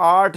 8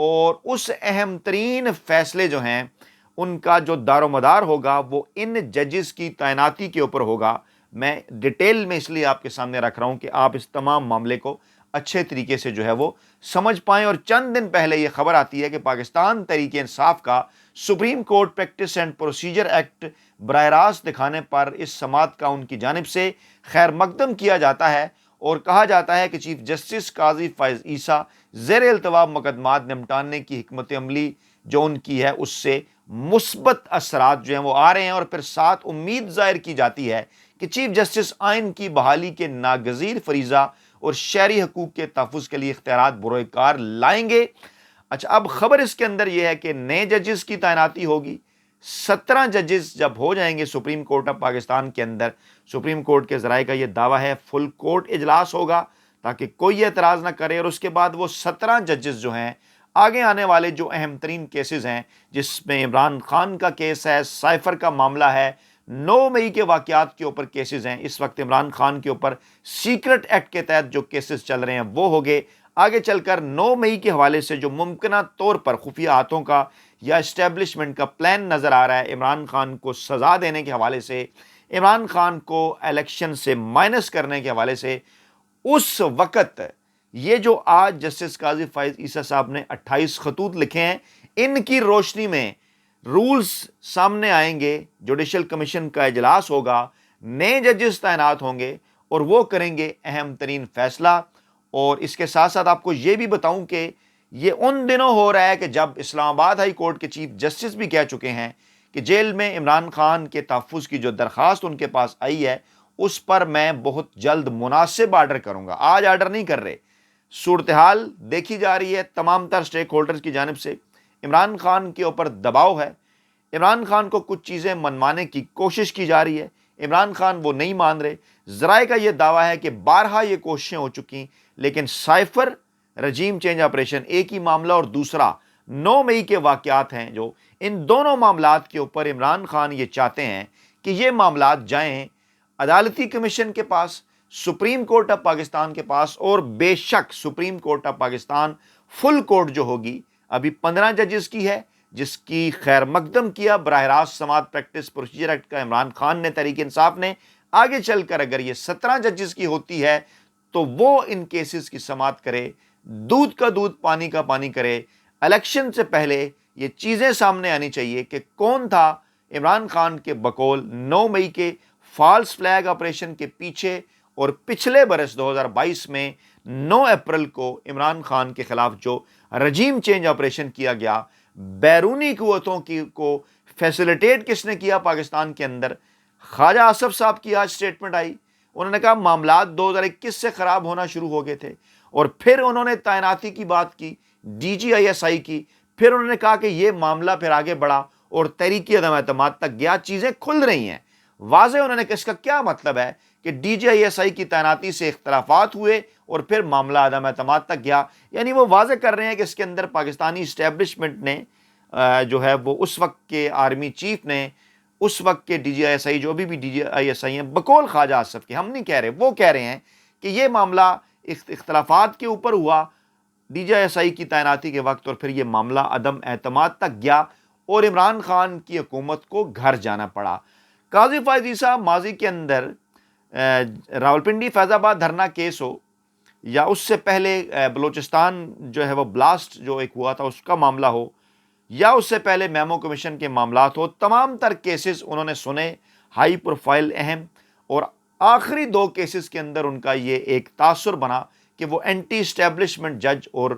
اور اس اہم ترین فیصلے جو ہیں ان کا جو دار و مدار ہوگا وہ ان ججز کی تعیناتی کے اوپر ہوگا۔ میں ڈیٹیل میں اس لیے آپ کے سامنے رکھ رہا ہوں کہ آپ اس تمام معاملے کو اچھے طریقے سے جو ہے وہ سمجھ پائیں۔ اور چند دن پہلے یہ خبر آتی ہے کہ پاکستان تحریک انصاف کا supreme court practice and procedure act براہ راست دکھانے پر اس سماعت کا ان کی جانب سے خیر مقدم کیا جاتا ہے اور کہا جاتا ہے کہ چیف جسٹس قاضی فائز عیسیٰ زیر التواء مقدمات نمٹانے کی حکمت عملی جو ان کی ہے اس سے مثبت اثرات جو ہیں وہ آ رہے ہیں، اور پھر ساتھ امید ظاہر کی جاتی ہے کہ چیف جسٹس آئین کی بحالی کے ناگزیر فریضہ اور شہری حقوق کے تحفظ کے لیے اختیارات بروئے کار لائیں گے۔ اچھا، اب خبر اس کے اندر یہ ہے کہ نئے ججز کی تعیناتی ہوگی۔ 17 ججز جب ہو جائیں گے سپریم کورٹ آف پاکستان کے اندر، سپریم کورٹ کے ذرائع کا یہ دعویٰ ہے فل کورٹ اجلاس ہوگا تاکہ کوئی اعتراض نہ کرے، اور اس کے بعد وہ 17 ججز جو ہیں آگے آنے والے جو اہم ترین کیسز ہیں، جس میں عمران خان کا کیس ہے، سائفر کا معاملہ ہے، 9 مئی کے واقعات کے اوپر کیسز ہیں، اس وقت عمران خان کے اوپر سیکرٹ ایکٹ کے تحت جو کیسز چل رہے ہیں وہ ہوگے۔ آگے چل کر 9 مئی کے حوالے سے جو ممکنہ طور پر خفیہ ہاتھوں کا یا اسٹیبلشمنٹ کا پلان نظر آ رہا ہے عمران خان کو سزا دینے کے حوالے سے، عمران خان کو الیکشن سے مائنس کرنے کے حوالے سے، اس وقت یہ جو آج جسٹس قاضی فائز عیسیٰ صاحب نے 28 خطوط لکھے ہیں، ان کی روشنی میں رولز سامنے آئیں گے، جوڈیشل کمیشن کا اجلاس ہوگا، نئے ججز تعینات ہوں گے اور وہ کریں گے اہم ترین فیصلہ۔ اور اس کے ساتھ ساتھ آپ کو یہ بھی بتاؤں کہ یہ ان دنوں ہو رہا ہے کہ جب اسلام آباد ہائی کورٹ کے چیف جسٹس بھی کہہ چکے ہیں کہ جیل میں عمران خان کے تحفظ کی جو درخواست ان کے پاس آئی ہے اس پر میں بہت جلد مناسب آرڈر کروں گا۔ آج آرڈر نہیں کر رہے، صورتحال دیکھی جا رہی ہے تمام تر سٹیک ہولڈرز کی جانب سے، عمران خان کے اوپر دباؤ ہے، عمران خان کو کچھ چیزیں منوانے کی کوشش کی جا رہی ہے، عمران خان وہ نہیں مان رہے۔ ذرائع کا یہ دعویٰ ہے کہ بارہا یہ کوششیں ہو چکی، لیکن سائفر رجیم چینج آپریشن ایک ہی معاملہ اور دوسرا 9 مئی کے واقعات ہیں، جو ان دونوں معاملات کے اوپر عمران خان یہ چاہتے ہیں کہ یہ معاملات جائیں عدالتی کمیشن کے پاس، سپریم کورٹ آف پاکستان کے پاس، اور بے شک Supreme Court of Pakistan full court جو ہوگی ابھی 15 ججز کی ہے، جس کی خیر مقدم کیا براہ راست سماعت پریکٹس پروسیجر ایکٹ کا عمران خان نے، تحریک انصاف نے۔ آگے چل کر اگر یہ 17 ججز کی ہوتی ہے تو وہ ان کیسز کی سماعت کرے، دودھ کا دودھ پانی کا پانی کرے۔ الیکشن سے پہلے یہ چیزیں سامنے آنی چاہیے کہ کون تھا عمران خان کے بقول 9 مئی کے فالس فلیگ آپریشن کے پیچھے، اور پچھلے برس 2022 میں 9 اپریل کو عمران خان کے خلاف جو رجیم چینج آپریشن کیا گیا، بیرونی قوتوں کو فیسیلیٹیٹ کس نے کیا پاکستان کے اندر؟ خواجہ آصف صاحب کی آج سٹیٹمنٹ آئی، انہوں نے کہا معاملات 2021 سے خراب ہونا شروع ہو گئے تھے، اور پھر انہوں نے تعیناتی کی بات کی، D G I S I کی، پھر انہوں نے کہا کہ یہ معاملہ پھر آگے بڑھا اور تحریک عدم اعتماد تک گیا، چیزیں کھل رہی ہیں واضح۔ انہوں نے کہا اس کا کیا مطلب ہے کہ D G I S I کی تعیناتی سے اختلافات ہوئے اور پھر معاملہ عدم اعتماد تک گیا، یعنی وہ واضح کر رہے ہیں کہ اس کے اندر پاکستانی اسٹیبلشمنٹ نے جو ہے وہ اس وقت کے آرمی چیف نے، اس وقت کے D G I S I جو ابھی بھی D G I S I ہیں بقول خواجہ آصف کے، ہم نہیں کہہ رہے، وہ کہہ رہے ہیں کہ یہ معاملہ اختلافات کے اوپر ہوا D G I S I کی تعیناتی کے وقت، اور پھر یہ معاملہ عدم اعتماد تک گیا اور عمران خان کی حکومت کو گھر جانا پڑا۔ قاضی فائز عیسیٰ ماضی کے اندر راولپنڈی فیض آباد دھرنا کیس ہو، یا اس سے پہلے بلوچستان جو ہے وہ بلاسٹ جو ایک ہوا تھا اس کا معاملہ ہو، یا اس سے پہلے میمو کمیشن کے معاملات ہو، تمام تر کیسز انہوں نے سنے، ہائی پروفائل، اہم، اور آخری 2 کیسز کے اندر ان کا یہ ایک تاثر بنا کہ وہ اینٹی اسٹیبلشمنٹ جج اور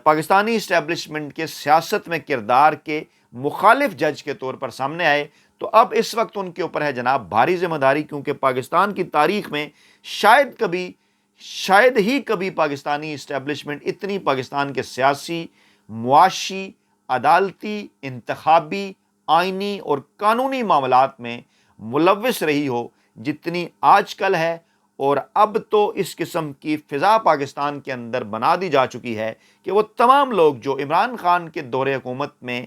پاکستانی اسٹیبلشمنٹ کے سیاست میں کردار کے مخالف جج کے طور پر سامنے آئے۔ تو اب اس وقت ان کے اوپر ہے جناب بھاری ذمہ داری، کیونکہ پاکستان کی تاریخ میں شاید ہی کبھی پاکستانی اسٹیبلشمنٹ اتنی پاکستان کے سیاسی، معاشی، عدالتی، انتخابی، آئینی اور قانونی معاملات میں ملوث رہی ہو جتنی آج کل ہے۔ اور اب تو اس قسم کی فضا پاکستان کے اندر بنا دی جا چکی ہے کہ وہ تمام لوگ جو عمران خان کے دور حکومت میں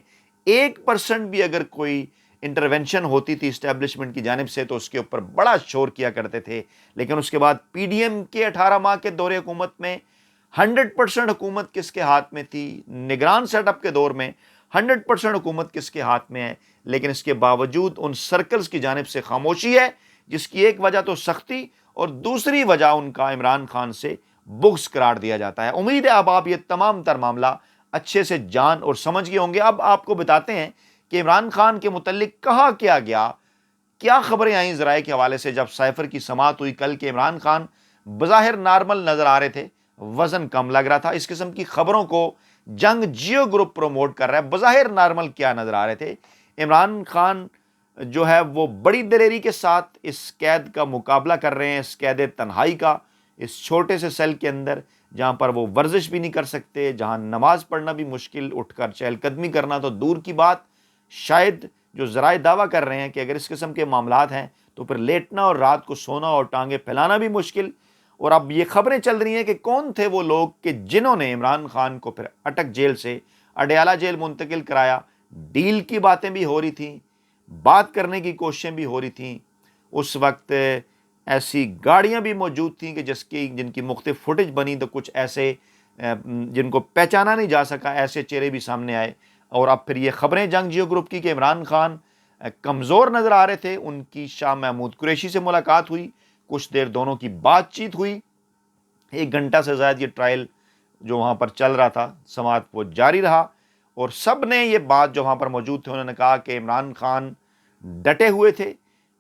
1% بھی اگر کوئی انٹرونشن ہوتی تھی اسٹیبلشمنٹ کی جانب سے تو اس کے اوپر بڑا شور کیا کرتے تھے، لیکن اس کے بعد پی ڈی ایم کے 18 ماہ کے دور حکومت میں 100% حکومت کس کے ہاتھ میں تھی؟ نگران سیٹ اپ کے دور میں 100% حکومت کس کے ہاتھ میں ہے؟ لیکن اس کے باوجود ان سرکلز کی جانب سے خاموشی ہے، جس کی ایک وجہ تو سختی اور دوسری وجہ ان کا عمران خان سے بغض قرار دیا جاتا ہے۔ امید ہے اب آپ یہ تمام تر معاملہ اچھے سے جان اور سمجھ گئے ہوں گے۔ اب آپ کو بتاتے ہیں کہ عمران خان کے متعلق کہا کیا گیا، کیا خبریں آئیں ذرائع کے حوالے سے جب سائفر کی سماعت ہوئی کل کہ عمران خان بظاہر نارمل نظر آ رہے تھے، وزن کم لگ رہا تھا۔ اس قسم کی خبروں کو جنگ جیو گروپ پروموٹ کر رہا ہے۔ بظاہر نارمل کیا نظر آ رہے تھے؟ عمران خان جو ہے وہ بڑی دلیری کے ساتھ اس قید کا مقابلہ کر رہے ہیں، اس قید تنہائی کا، اس چھوٹے سے سیل کے اندر جہاں پر وہ ورزش بھی نہیں کر سکتے، جہاں نماز پڑھنا بھی مشکل، اٹھ کر چہل قدمی کرنا تو دور کی بات۔ شاید جو ذرائع دعویٰ کر رہے ہیں کہ اگر اس قسم کے معاملات ہیں تو پھر لیٹنا اور رات کو سونا اور ٹانگیں پھیلانا بھی مشکل۔ اور اب یہ خبریں چل رہی ہیں کہ کون تھے وہ لوگ کہ جنہوں نے عمران خان کو پھر اٹک جیل سے اڈیالہ جیل منتقل کرایا۔ ڈیل کی باتیں بھی ہو رہی تھیں، بات کرنے کی کوششیں بھی ہو رہی تھیں۔ اس وقت ایسی گاڑیاں بھی موجود تھیں کہ جن کی مختلف فوٹیج بنی تو کچھ ایسے جن کو پہچانا نہیں جا سکا، ایسے چہرے بھی سامنے آئے۔ اور اب پھر یہ خبریں جنگ جیو گروپ کی کہ عمران خان کمزور نظر آ رہے تھے، ان کی شاہ محمود قریشی سے ملاقات ہوئی، کچھ دیر دونوں کی بات چیت ہوئی، 1 گھنٹہ سے زائد یہ ٹرائل جو وہاں پر چل رہا تھا سماعت وہ جاری رہا، اور سب نے یہ بات جو وہاں پر موجود تھے انہوں نے کہا کہ عمران خان ڈٹے ہوئے تھے،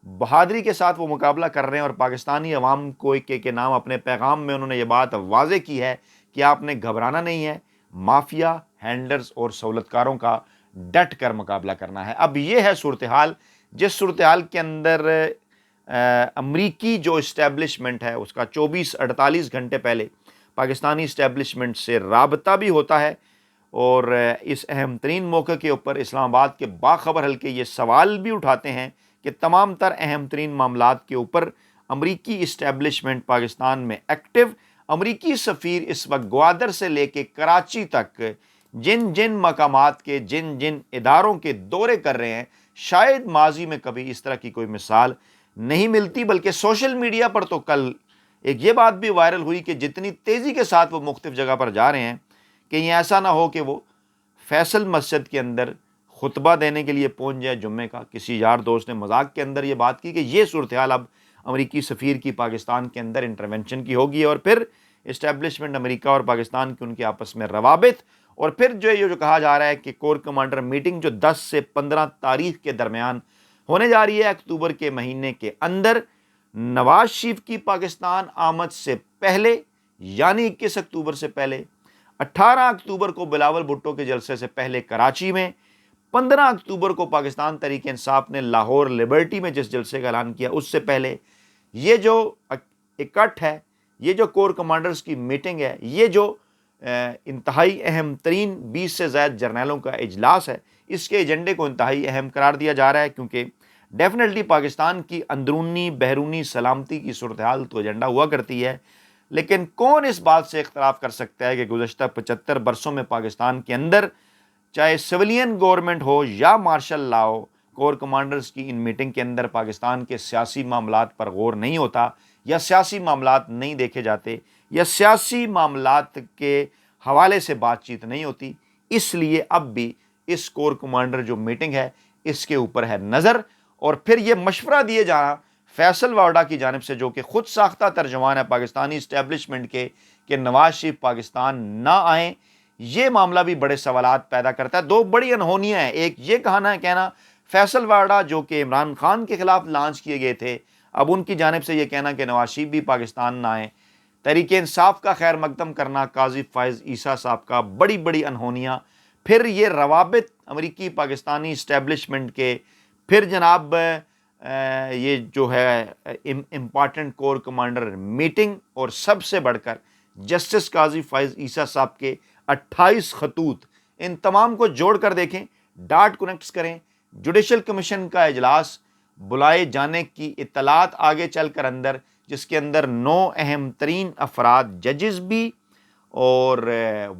بہادری کے ساتھ وہ مقابلہ کر رہے ہیں، اور پاکستانی عوام کو کے نام اپنے پیغام میں انہوں نے یہ بات واضح کی ہے کہ آپ نے گھبرانا نہیں ہے، مافیا ہینڈلرز اور سہولتکاروں کا ڈٹ کر مقابلہ کرنا ہے۔ اب یہ ہے صورتحال، جس صورتحال کے اندر امریکی جو اسٹیبلشمنٹ ہے اس کا 24-48 گھنٹے پہلے پاکستانی اسٹیبلشمنٹ سے رابطہ بھی ہوتا ہے، اور اس اہم ترین موقع کے اوپر اسلام آباد کے باخبر حلقے یہ سوال بھی اٹھاتے ہیں کہ تمام تر اہم ترین معاملات کے اوپر امریکی اسٹیبلشمنٹ پاکستان میں ایکٹیو۔ امریکی سفیر اس وقت گوادر سے لے کے کراچی تک جن مقامات کے جن اداروں کے دورے کر رہے ہیں، شاید ماضی میں کبھی اس طرح کی کوئی مثال نہیں ملتی۔ بلکہ سوشل میڈیا پر تو کل ایک یہ بات بھی وائرل ہوئی کہ جتنی تیزی کے ساتھ وہ مختلف جگہ پر جا رہے ہیں کہ یہ ایسا نہ ہو کہ وہ فیصل مسجد کے اندر خطبہ دینے کے لیے پہنچ جائے جمعے کا۔ کسی یار دوست نے مذاق کے اندر یہ بات کی کہ یہ صورتحال اب امریکی سفیر کی پاکستان کے اندر انٹرونشن کی ہوگی، اور پھر اسٹیبلشمنٹ امریکہ اور پاکستان کی ان کے آپس میں روابط، اور پھر جو کہا جا رہا ہے کہ کور کمانڈر میٹنگ جو 10 سے 15 تاریخ کے درمیان ہونے جا رہی ہے اکتوبر کے مہینے کے اندر، نواز شریف کی پاکستان آمد سے پہلے یعنی 21 اکتوبر سے پہلے، 18 اکتوبر کو بلاول بھٹو کے جلسے سے پہلے کراچی میں، 15 اکتوبر کو پاکستان تحریک انصاف نے لاہور لبرٹی میں جس جلسے کا اعلان کیا اس سے پہلے، یہ جو اکٹھ ہے، یہ جو کور کمانڈرز کی میٹنگ ہے، یہ جو انتہائی اہم ترین 20 سے زائد جرنیلوں کا اجلاس ہے، اس کے ایجنڈے کو انتہائی اہم قرار دیا جا رہا ہے، کیونکہ ڈیفینیٹلی پاکستان کی اندرونی بیرونی سلامتی کی صورتحال تو ایجنڈا ہوا کرتی ہے، لیکن کون اس بات سے اختلاف کر سکتا ہے کہ گزشتہ 75 برسوں میں پاکستان کے اندر چاہے سویلین گورنمنٹ ہو یا مارشل لا ہو، کور کمانڈرز کی ان میٹنگ کے اندر پاکستان کے سیاسی معاملات پر غور نہیں ہوتا، یا سیاسی معاملات نہیں دیکھے جاتے، یا سیاسی معاملات کے حوالے سے بات چیت نہیں ہوتی۔ اس لیے اب بھی اس کور کمانڈر جو میٹنگ ہے اس کے اوپر ہے نظر، اور پھر یہ مشورہ دیے جانا فیصل واوڈا کی جانب سے جو کہ خود ساختہ ترجمان ہے پاکستانی اسٹیبلشمنٹ کے کہ نواز شریف پاکستان نہ آئیں، یہ معاملہ بھی بڑے سوالات پیدا کرتا ہے۔ دو بڑی انہونیاں ہیں، ایک یہ کہنا فیصل واوڈا جو کہ عمران خان کے خلاف لانچ کیے گئے تھے، اب ان کی جانب سے یہ کہنا کہ نواز شریف بھی پاکستان نہ آئیں، تحریک انصاف کا خیر مقدم کرنا قاضی فائز عیسیٰ صاحب کا، بڑی انہونیاں، پھر یہ روابط امریکی پاکستانی اسٹیبلشمنٹ کے، پھر جناب یہ جو ہے امپارٹنٹ کور کمانڈر میٹنگ، اور سب سے بڑھ کر جسٹس قاضی فائز عیسیٰ صاحب کے 28 خطوط، ان تمام کو جوڑ کر دیکھیں، ڈاٹ کنیکٹس کریں، جوڈیشل کمیشن کا اجلاس بلائے جانے کی اطلاعات آگے چل کر اندر، جس کے اندر 9 اہم ترین افراد، ججز بھی اور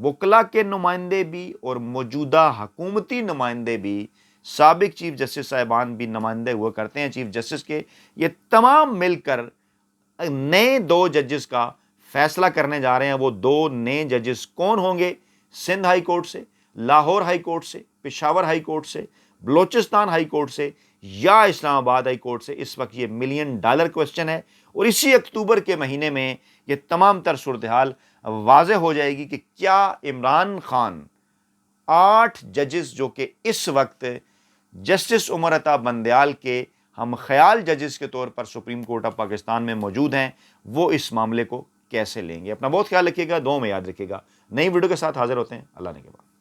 وکلاء کے نمائندے بھی اور موجودہ حکومتی نمائندے بھی، سابق چیف جسٹس صاحبان بھی نمائندے ہوا کرتے ہیں چیف جسٹس کے، یہ تمام مل کر نئے 2 ججز کا فیصلہ کرنے جا رہے ہیں وہ 2 نئے ججز کون ہوں گے؟ سندھ ہائی کورٹ سے، لاہور ہائی کورٹ سے، پشاور ہائی کورٹ سے، بلوچستان ہائی کورٹ سے یا اسلام آباد ہائی کورٹ سے؟ اس وقت یہ $1 ملین کویسچن ہے، اور اسی اکتوبر کے مہینے میں یہ تمام تر صورتحال واضح ہو جائے گی کہ کیا عمران خان 8 ججز جو کہ اس وقت جسٹس عمر عطا بندیال کے ہم خیال ججز کے طور پر سپریم کورٹ آف پاکستان میں موجود ہیں، وہ اس معاملے کو کیسے لیں گے؟ اپنا بہت خیال رکھیے گا، دعاؤں میں یاد رکھیے گا۔ نئی ویڈیو کے ساتھ حاضر ہوتے ہیں، اللہ نے کے بعد۔